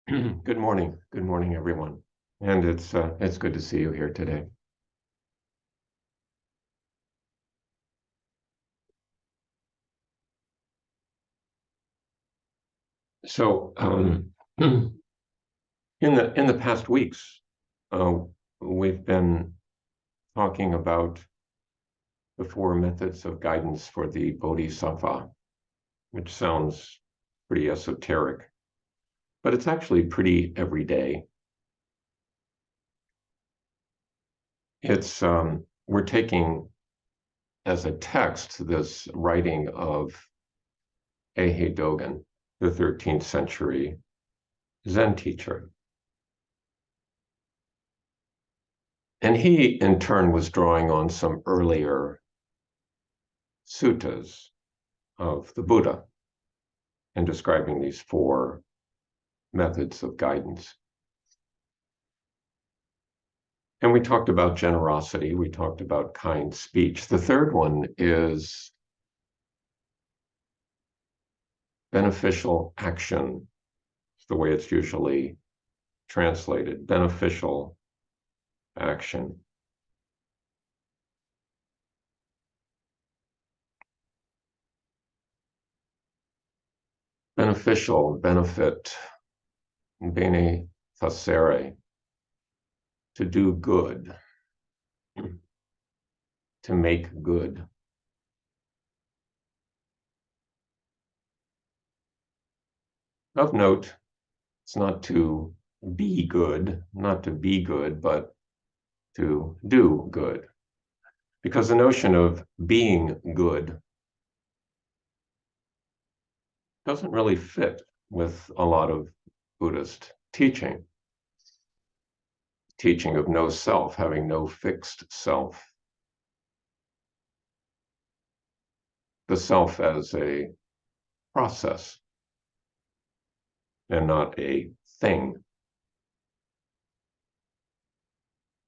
Good morning. Good morning, everyone. And it's good to see you here today. So, in the past weeks, uh, we've been talking about the four methods of guidance for the Bodhisattva, which sounds pretty esoteric, but it's actually pretty everyday. We're taking as a text this writing of Eihei Dogen, the 13th century Zen teacher. And he, in turn, was drawing on some earlier suttas of the Buddha and describing these four methods of guidance. And we talked about generosity. We talked about kind speech. The third one is beneficial action. It's the way it's usually translated, beneficial action. Beneficial, benefit, bene facere, to do good, to make good. Of note, it's not to be good, but to do good. Because the notion of being good doesn't really fit with a lot of Buddhist teaching. Teaching of no self, having no fixed self. The self as a process and not a thing.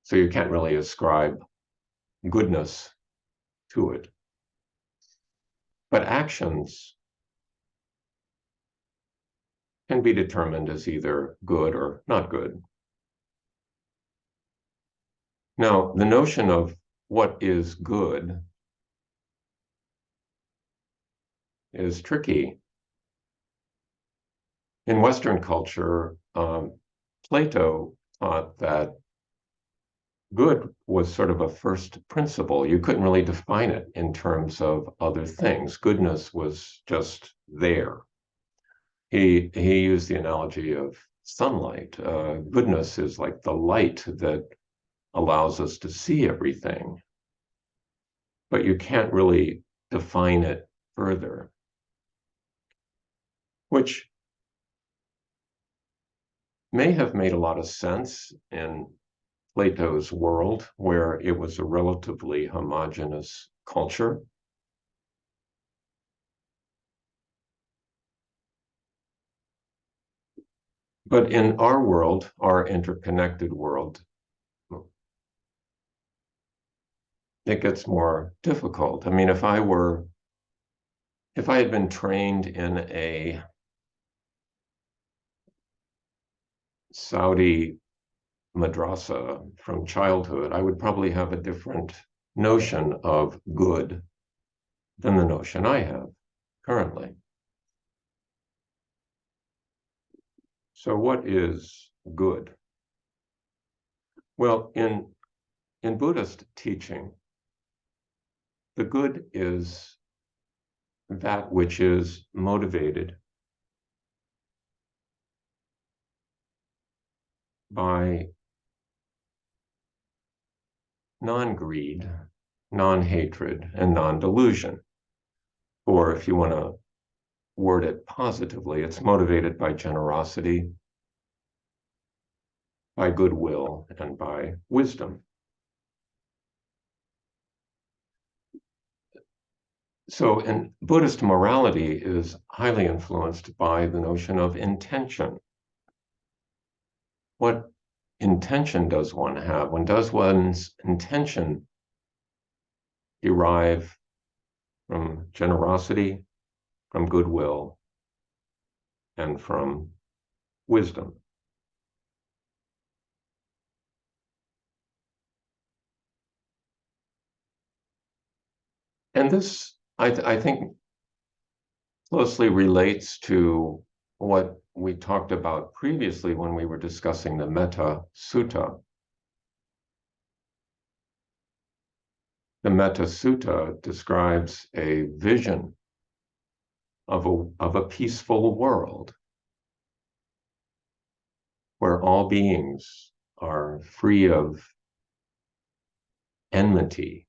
So you can't really ascribe goodness to it. But actions can be determined as either good or not good. Now, the notion of what is good is tricky. In Western culture, Plato taught that good was sort of a first principle. You couldn't really define it in terms of other things. Goodness was just there. He used the analogy of sunlight. Goodness is like the light that allows us to see everything, but you can't really define it further, which may have made a lot of sense in Plato's world, where it was a relatively homogeneous culture. But in our world, our interconnected world, it gets more difficult. I mean, if I had been trained in a Saudi madrasa from childhood, I would probably have a different notion of good than the notion I have currently. So what is good? Well, in Buddhist teaching, the good is that which is motivated by non-greed, non-hatred, and non-delusion. Or if you want to word it positively, it's motivated by generosity, by goodwill, and by wisdom. So, in Buddhist morality is highly influenced by the notion of intention. What intention does one have? When does one's intention derive from generosity, from goodwill, and from wisdom? And this, I think, closely relates to what we talked about previously when we were discussing the Metta Sutta. The Metta Sutta describes a vision of a peaceful world where all beings are free of enmity,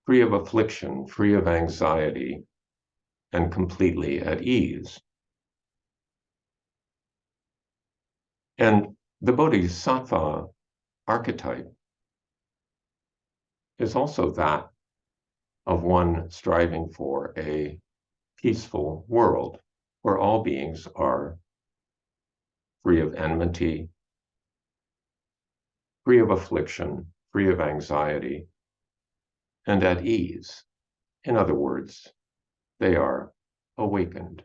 free of affliction, free of anxiety, and completely at ease. And the Bodhisattva archetype is also that of one striving for a peaceful world where all beings are free of enmity, free of affliction, free of anxiety, and at ease. In other words, they are awakened.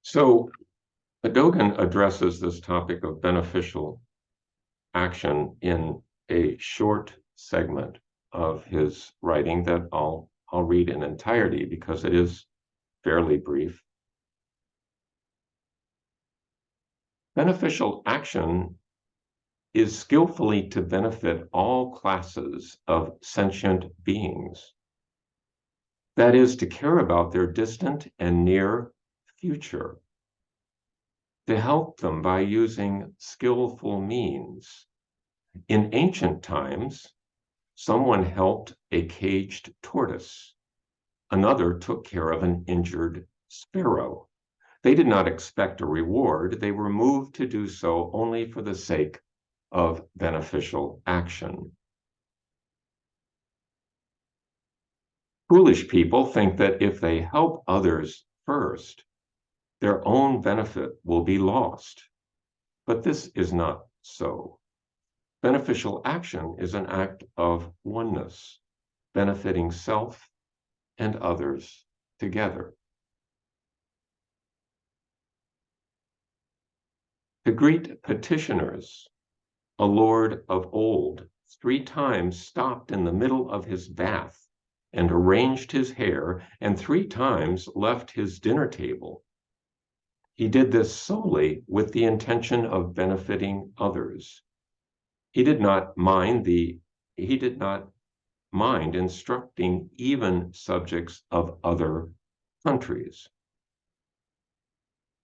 So Dogen addresses this topic of beneficial action in a short segment of his writing that I'll read in entirety because it is fairly brief. Beneficial action is skillfully to benefit all classes of sentient beings. That is, to care about their distant and near future, to help them by using skillful means. In ancient times, someone helped a caged tortoise. Another took care of an injured sparrow. They did not expect a reward. They were moved to do so only for the sake of beneficial action. Foolish people think that if they help others first, their own benefit will be lost. But this is not so. Beneficial action is an act of oneness, benefiting self and others together. The great petitioners, a lord of old, 3 times stopped in the middle of his bath and arranged his hair, and 3 times left his dinner table. He did this solely with the intention of benefiting others. He did not mind instructing even subjects of other countries.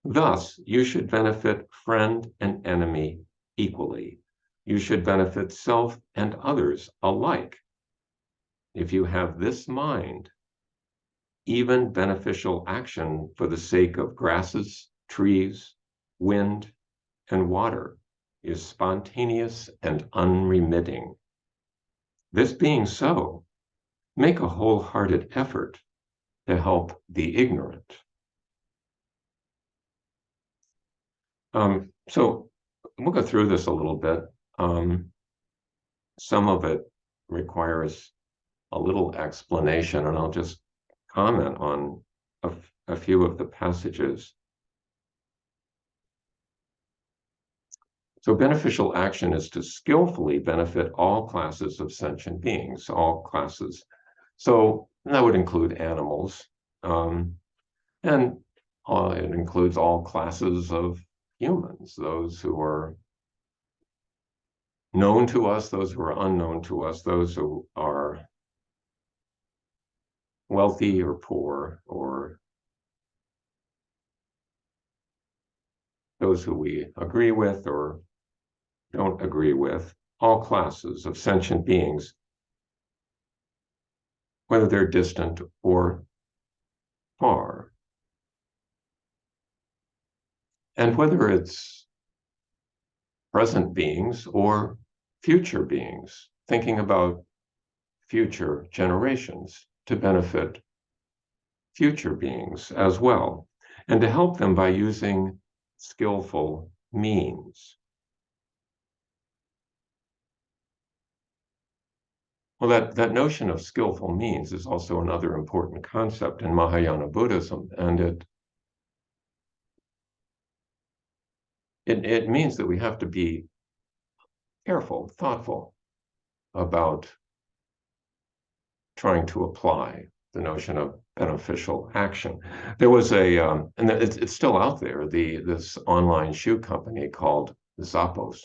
Thus, you should benefit friend and enemy equally. You should benefit self and others alike. If you have this mind, even beneficial action for the sake of grasses, trees, wind, and water is spontaneous and unremitting. This being so, make a wholehearted effort to help the ignorant. So we'll go through this a little bit. Some of it requires a little explanation, and I'll just comment on a few of the passages. So beneficial action is to skillfully benefit all classes of sentient beings, all classes. So that would include animals, and it includes all classes of humans, those who are known to us, those who are unknown to us, those who are wealthy or poor, or those who we agree with or don't agree with, all classes of sentient beings, whether they're distant or far. And whether it's present beings or future beings, thinking about future generations to benefit future beings as well, and to help them by using skillful means. Well, that notion of skillful means is also another important concept in Mahayana Buddhism, and it means that we have to be careful, thoughtful about trying to apply the notion of beneficial action. There was and it's still out there, this online shoe company called Zappos.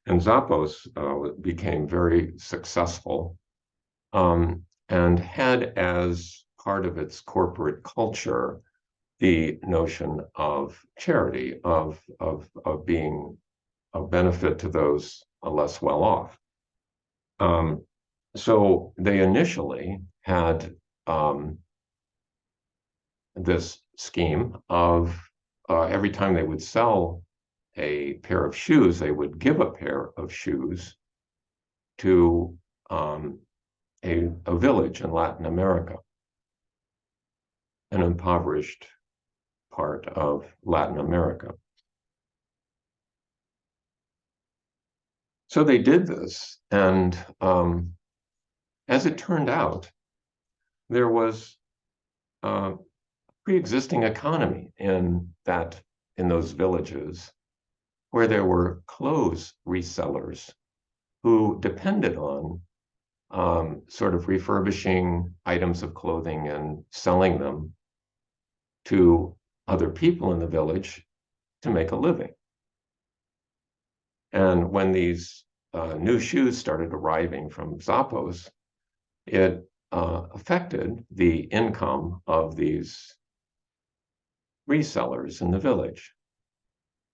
And Zappos became very successful and had as part of its corporate culture the notion of charity, of being of benefit to those less well off. So they initially had this scheme of every time they would sell a pair of shoes, they would give a pair of shoes to a village in Latin America, an impoverished part of Latin America. So they did this, and as it turned out, there was a pre-existing economy in those villages where there were clothes resellers who depended on sort of refurbishing items of clothing and selling them to other people in the village to make a living. And when these new shoes started arriving from Zappos, it affected the income of these resellers in the village.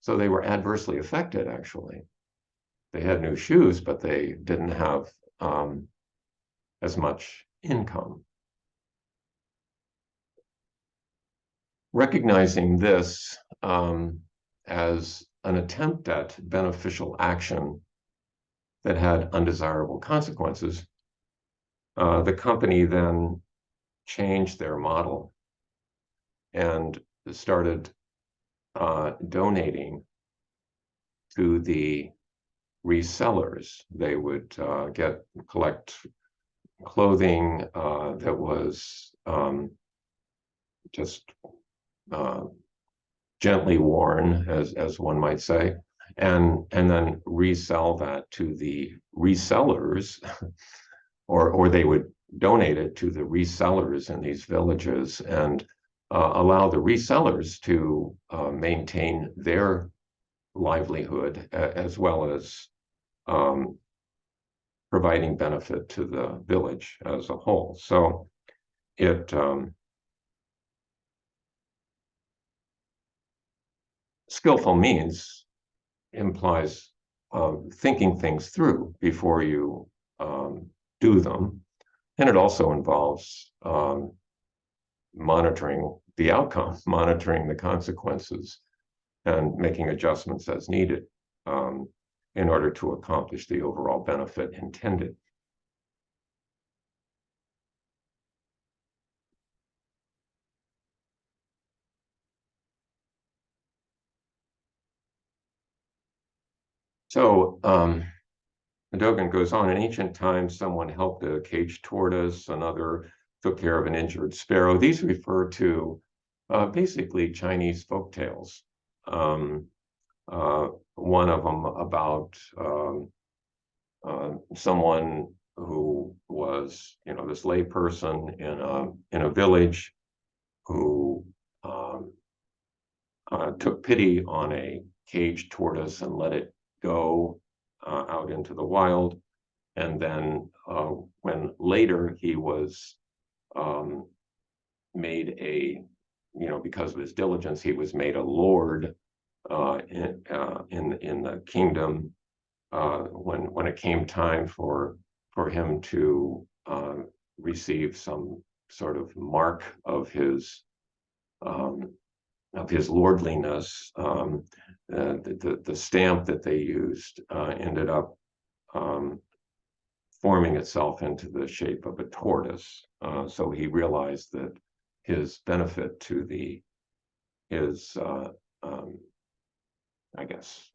So they were adversely affected, actually. They had new shoes, but they didn't have as much income. Recognizing this as an attempt at beneficial action that had undesirable consequences, the company then changed their model and started donating to the resellers. They would collect clothing that was just gently worn, as one might say, and then resell that to the resellers, or they would donate it to the resellers in these villages and allow the resellers to maintain their livelihood as well as providing benefit to the village as a whole. So it skillful means implies thinking things through before you do them. And it also involves monitoring the outcome, monitoring the consequences, and making adjustments as needed in order to accomplish the overall benefit intended. So Dogen goes on, in ancient times, someone helped a caged tortoise, another took care of an injured sparrow. These refer to basically Chinese folk tales. One of them about someone who was, this lay person in a village who took pity on a caged tortoise and let it go out into the wild. And then when later he was made because of his diligence, he was made a lord in the kingdom. When it came time for him to receive some sort of mark of his lordliness, the stamp that they used ended up forming itself into the shape of a tortoise. So he realized that his benefit to his I guess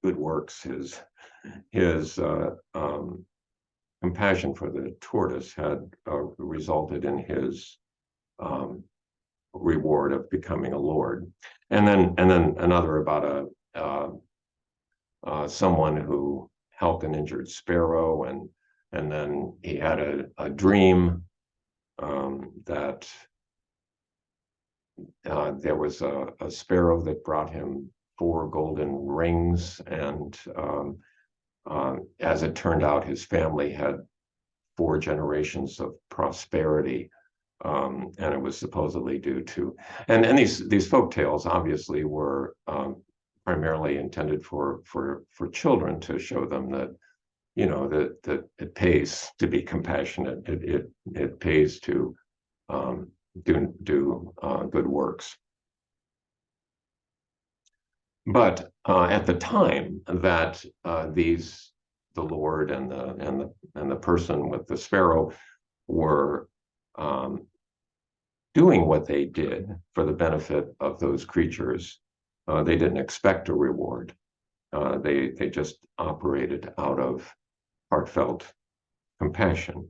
good works, his compassion for the tortoise had resulted in his reward of becoming a lord. And then another about someone who helped an injured sparrow, and then he had a dream that there was a sparrow that brought him 4 golden rings, and as it turned out, his family had 4 generations of prosperity, and it was supposedly due to, and these folk tales obviously were primarily intended for children, to show them that, that it pays to be compassionate. It pays to do good works. But at the time that the Lord and the person with the sparrow were doing what they did for the benefit of those creatures, they didn't expect a reward. They just operated out of heartfelt compassion.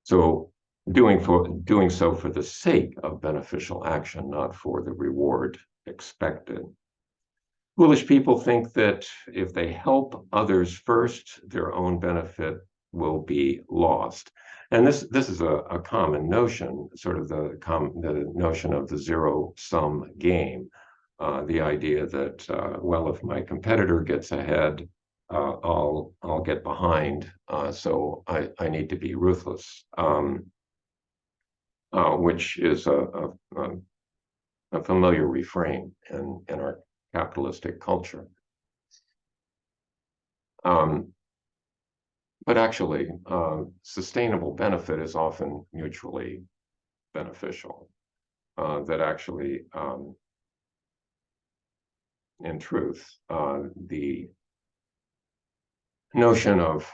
So doing so for the sake of beneficial action, not for the reward expected. Foolish people think that if they help others first, their own benefit will be lost. And this is a common notion, sort of the notion of the zero-sum game. The idea that, well, if my competitor gets ahead, I'll get behind, so I need to be ruthless, which is a familiar refrain in our capitalistic culture. But actually, sustainable benefit is often mutually beneficial. That actually, in truth, the notion of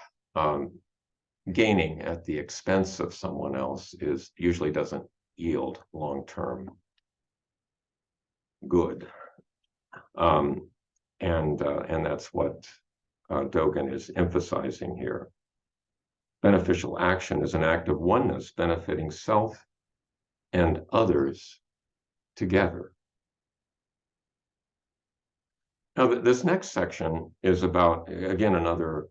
gaining at the expense of someone else usually doesn't yield long-term good. And that's what Dogen is emphasizing here. Beneficial action is an act of oneness, benefiting self and others together. Now, this next section is about, again, another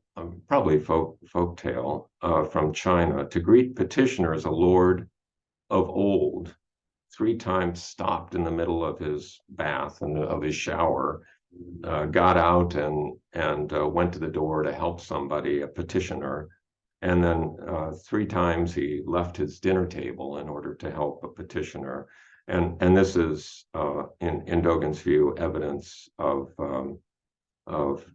probably folk tale from China. To greet petitioners, a lord of old 3 times stopped in the middle of his bath and of his shower, got out and went to the door to help somebody, a petitioner, and then 3 times he left his dinner table in order to help a petitioner. And this is, in Dogen's view, evidence of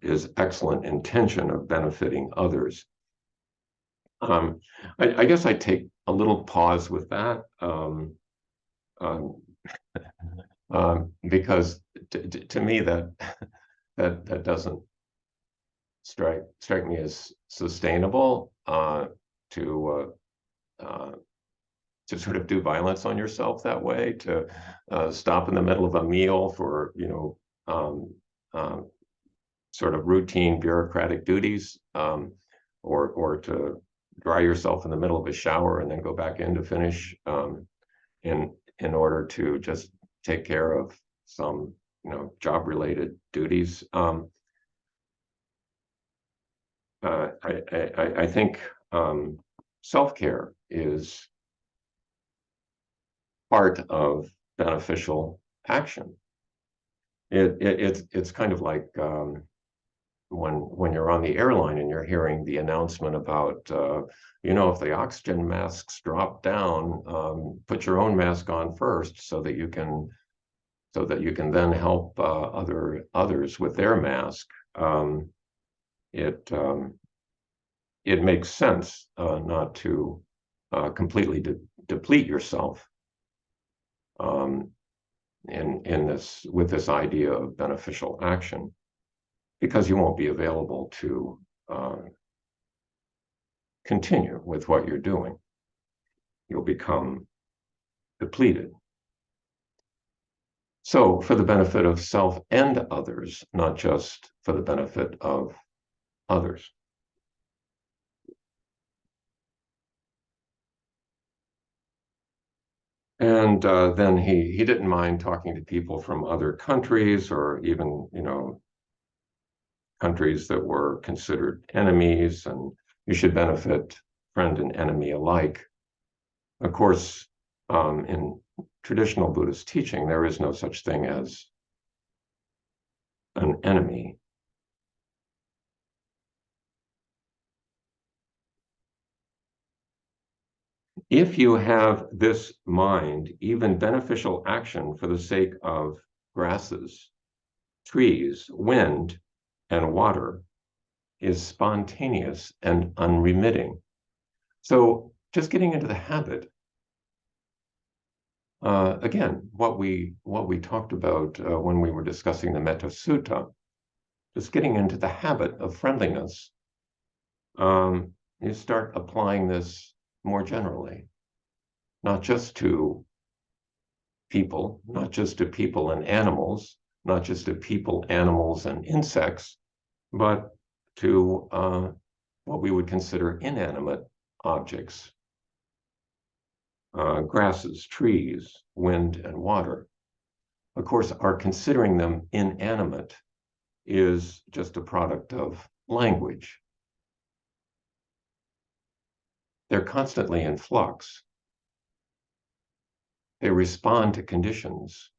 his excellent intention of benefiting others. I guess I take a little pause with that, because to me that doesn't strike me as sustainable, to sort of do violence on yourself that way, to stop in the middle of a meal for sort of routine bureaucratic duties, or to dry yourself in the middle of a shower and then go back in to finish, in order to just take care of some job-related duties. I think self-care is part of beneficial action. It's kind of like when you're on the airline and you're hearing the announcement about, if the oxygen masks drop down, put your own mask on first so that you can then help others with their mask. It makes sense not to completely deplete yourself with this idea of beneficial action, because you won't be available to continue with what you're doing. You'll become depleted. So, for the benefit of self and others, not just for the benefit of others. And then he didn't mind talking to people from other countries, or even, countries that were considered enemies, and you should benefit friend and enemy alike. Of course, in traditional Buddhist teaching, there is no such thing as an enemy. If you have this mind, even beneficial action for the sake of grasses, trees, wind, and water is spontaneous and unremitting. So just getting into the habit, again, what we talked about when we were discussing the Metta Sutta, just getting into the habit of friendliness, you start applying this more generally, not just to people, not just to people and animals, not just to people, animals, and insects, but to what we would consider inanimate objects, grasses, trees, wind, and water. Of course, our considering them inanimate is just a product of language. They're constantly in flux. They respond to conditions.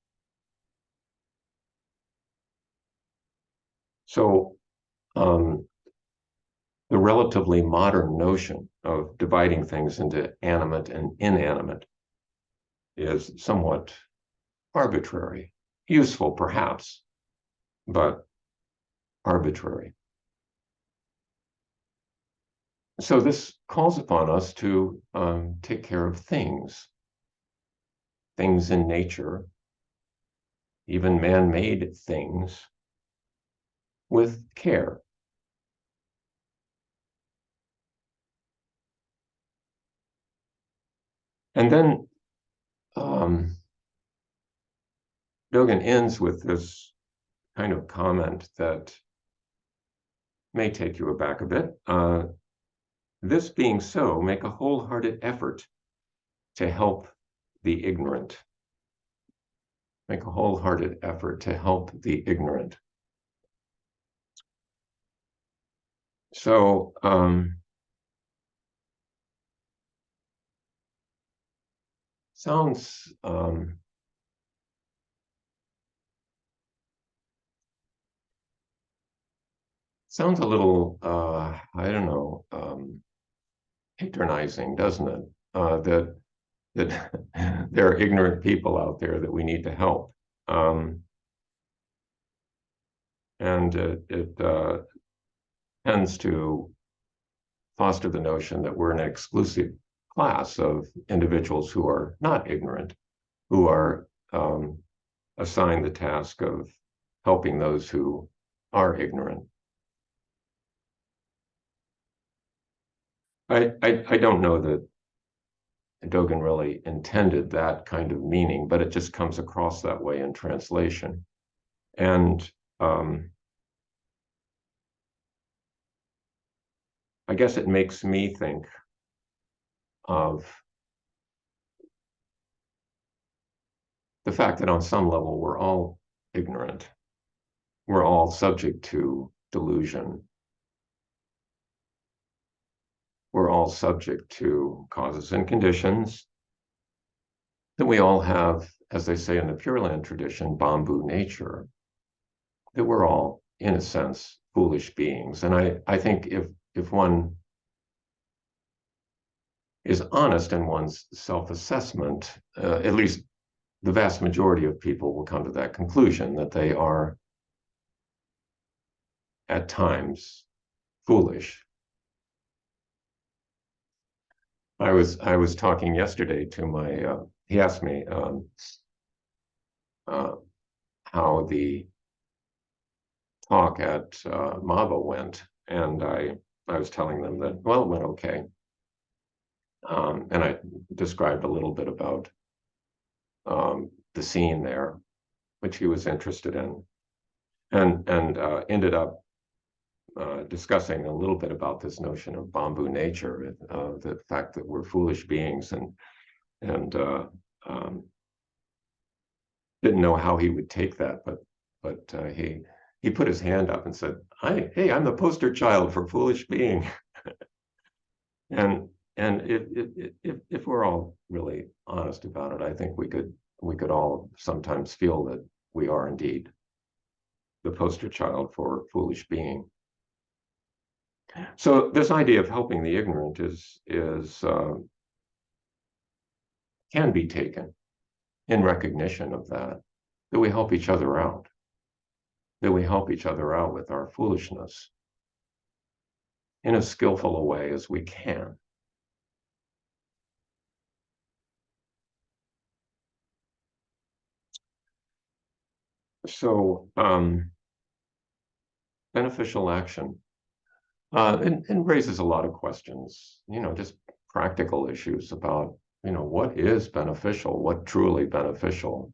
So the relatively modern notion of dividing things into animate and inanimate is somewhat arbitrary, useful perhaps, but arbitrary. So this calls upon us to take care of things in nature, even man-made things, with care. And then Dogen ends with this kind of comment that may take you aback a bit. This being so, make a wholehearted effort to help the ignorant. Make a wholehearted effort to help the ignorant. So sounds a little I don't know, patronizing, doesn't it? That there are ignorant people out there that we need to help. And it tends to foster the notion that we're an exclusive class of individuals who are not ignorant, who are assigned the task of helping those who are ignorant. I don't know that Dogen really intended that kind of meaning, but it just comes across that way in translation. And I guess it makes me think of the fact that on some level we're all ignorant. We're all subject to delusion. We're all subject to causes and conditions. That we all have, as they say in the Pure Land tradition, bamboo nature. That we're all, in a sense, foolish beings. And I think if one is honest in one's self-assessment, at least the vast majority of people will come to that conclusion, that they are at times foolish. I was talking yesterday to my he asked me how the talk at Mava went, and I was telling them that, well, it went okay. And I described a little bit about the scene there, which he was interested in, and ended up discussing a little bit about this notion of bamboo nature, the fact that we're foolish beings, and didn't know how he would take that, but he he put his hand up and said, "Hey, I'm the poster child for foolish being." And if we're all really honest about it, I think we could all sometimes feel that we are indeed the poster child for foolish being. So this idea of helping the ignorant is can be taken in recognition of that we help each other out, that we help each other out with our foolishness in as skillful a way as we can. So beneficial action, and raises a lot of questions, just practical issues about, what is beneficial, what truly beneficial.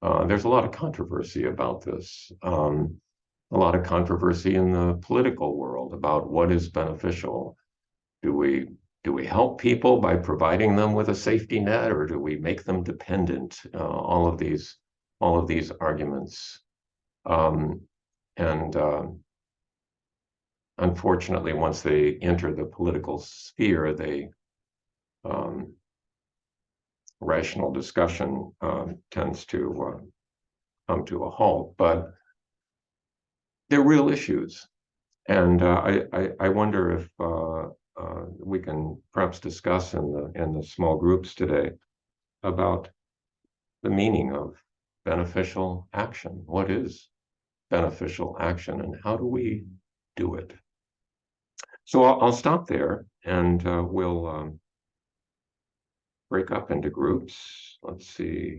There's a lot of controversy about this. A lot of controversy in the political world about what is beneficial. Do we help people by providing them with a safety net, or do we make them dependent? All of these arguments, um, and unfortunately, once they enter the political sphere, um, rational discussion tends to come to a halt. But they're real issues, and I wonder if we can perhaps discuss in the small groups today about the meaning of beneficial action. What is beneficial action, and how do we do it? So I'll stop there, and we'll break up into groups. Let's see.